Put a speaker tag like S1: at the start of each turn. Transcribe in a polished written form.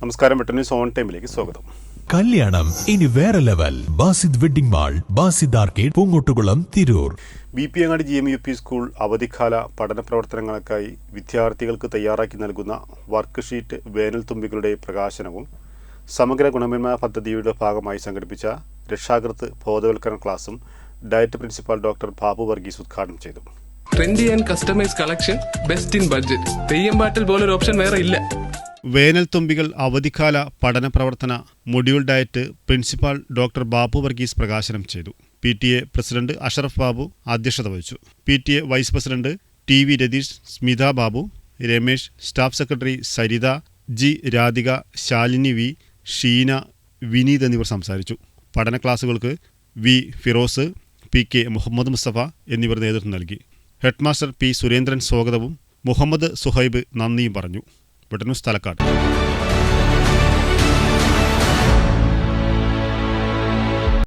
S1: നമസ്കാരം, വെട്ടന്യൂസ് ഓൺ ടൈമിലേക്ക് സ്വാഗതം.
S2: കല്യാണം ഇനി വേറെ level. Basid wedding mall, Basid arcade, Poongottukulam, Tirur.
S1: BP Angadi GMUP school അവധിക്കാല പഠന പ്രവർത്തനങ്ങൾക്കായി വിദ്യാർത്ഥികൾക്ക് തയ്യാറാക്കി നൽകുന്ന വർക്ക് ഷീറ്റ് വേനൽ തുമ്പികളുടെ പ്രകാശനവും സമഗ്ര ഗുണമേന്മ പദ്ധതിയുടെ ഭാഗമായി സംഘടിപ്പിച്ച രക്ഷാകർതൃ ബോധവൽക്കരണ ക്ലാസും diet principal doctor Babu Varghese ഉദ്ഘാടനം ചെയ്തു.
S3: Trendy and customise collection, best in budget. Theyyam പാട്ടിൽ പോലൊരു ഓപ്ഷൻ വേറെ ഇല്ല.
S1: വേനൽ തുമ്പികൾ അവധിക്കാല പഠന പ്രവർത്തന module diet principal doctor Babu Varghese പ്രകാശനം ചെയ്തു. PTA പ്രസിഡന്റ് അഷറഫ് ബാബു അധ്യക്ഷത വഹിച്ചു. PTA vice president TV Ratheesh, Smitha Babu, Ramesh, staff secretary Saritha, G Radhika, Shalini V, Sheena, Vineeth എന്നിവർ സംസാരിച്ചു. പഠന ക്ലാസുകൾക്ക് V ഫിറോസ്, PK മുഹമ്മദ് മുസ്തഫ എന്നിവർ നേതൃത്വം നൽകി. ഹെഡ്മാസ്റ്റർ P സുരേന്ദ്രൻ സ്വാഗതവും മുഹമ്മദ് സുഹൈബ് നന്ദിയും പറഞ്ഞു. വെട്ടന്യൂസ് തലക്കാട്.